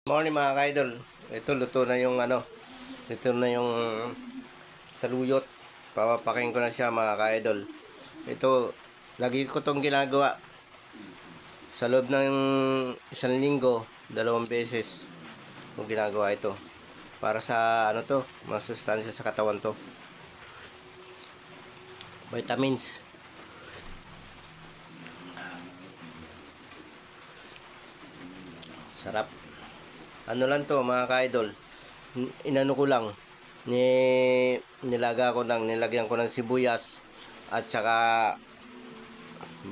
Morning mga ka-idol. Ito luto na yung luto na yung saluyot. Papapakain ko na siya mga ka-idol. Ito, lagi ko tong ginagawa. Sa loob ng isang linggo, 2 beses kung ginagawa ito. Para sa masustansya sa katawan to. Vitamins. Sarap. Ano lang to mga ka-idol, inano ko lang, nilagyan ko ng sibuyas at saka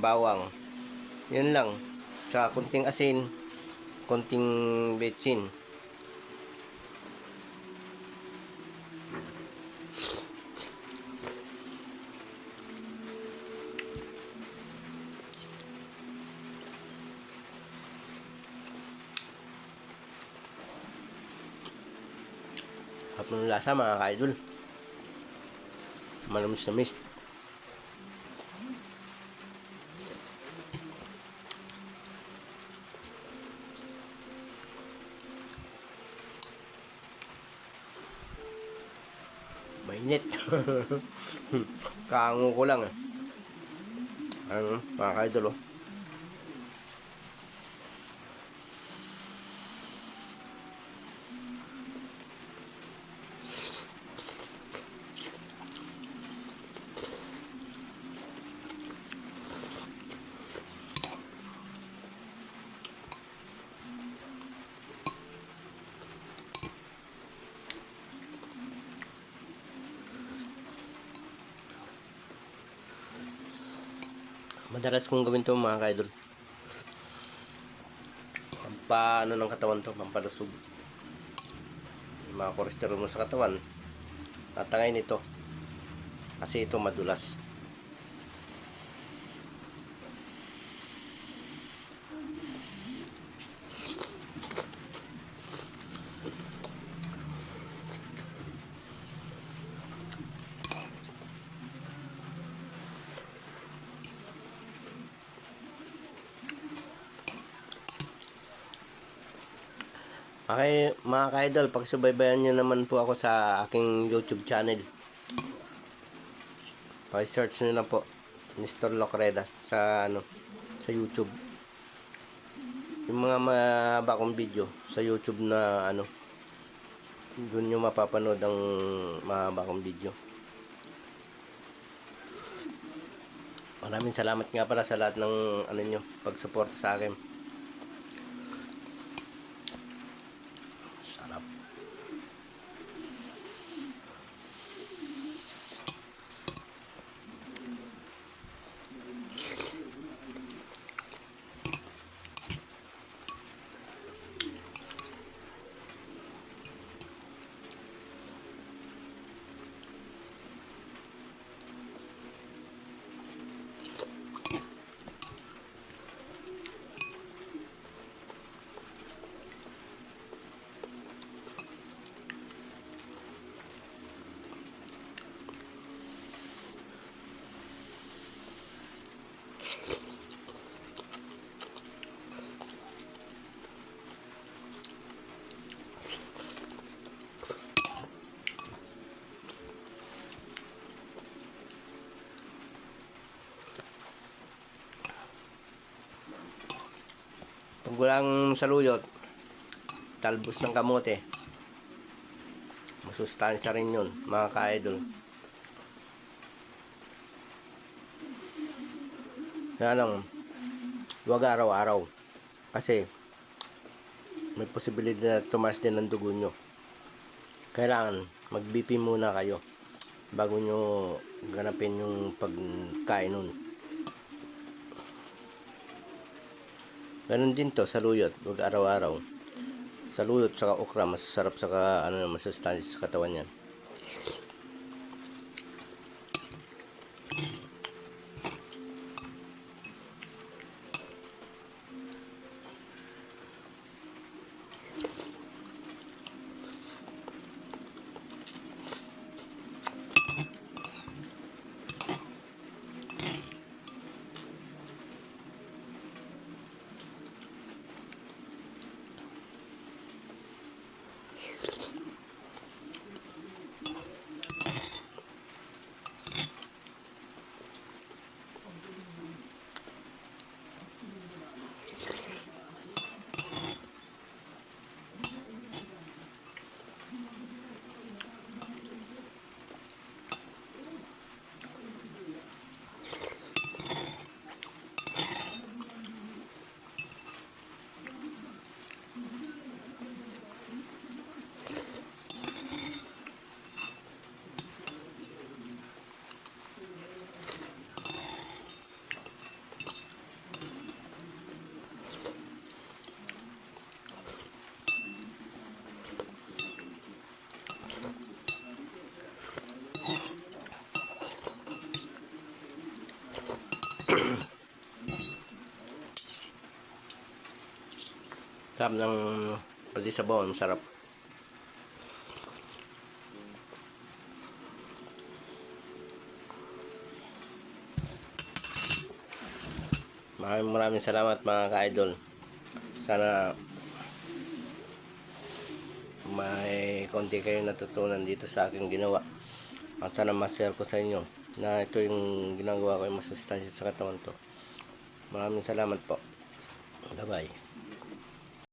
bawang, yun lang, tsaka kunting asin, kunting betsin. Hapon ng lasa mga ka-idol, malamis-lamis. Mainit. Kaango ko lang mga ka-idol. Madalas kong gawin to mga ka-idol. Pampaano ng katawan to, pampalusog. Yung mga kolesterol mo sa katawan, tatangay nito. Kasi ito madulas. Okay, mga ka-idol, pagsubaybayan nyo naman po ako sa aking YouTube channel. Pag-search nyo na po, Nestor Locreda sa YouTube. Yung mga mahaba kong video sa YouTube na doon nyo mapapanood ang mahaba kong video. Maraming salamat nga pala sa lahat ng pag-support sa akin. Sarap. Pag walang saluyot, talbos ng kamote, masustansya rin yun mga ka-idol. Kaya lang, huwag araw-araw kasi may posibilidad na tumaas din ang dugo nyo. Kailangan mag-BP muna kayo bago nyo ganapin yung pagkain nun. Ganun din to, saluyot, huwag araw-araw. Saluyot saka okra, masasarap saka masustansya sa katawan yan. Sarap ng pati sabaw, masarap. Maraming salamat mga ka-idol. Sana may konti kayong natutunan dito sa aking ginawa. At sana ma-share ko sa inyo na ito yung ginagawa ko yung masustansya sa katawan to. Maraming salamat po. Bye-bye.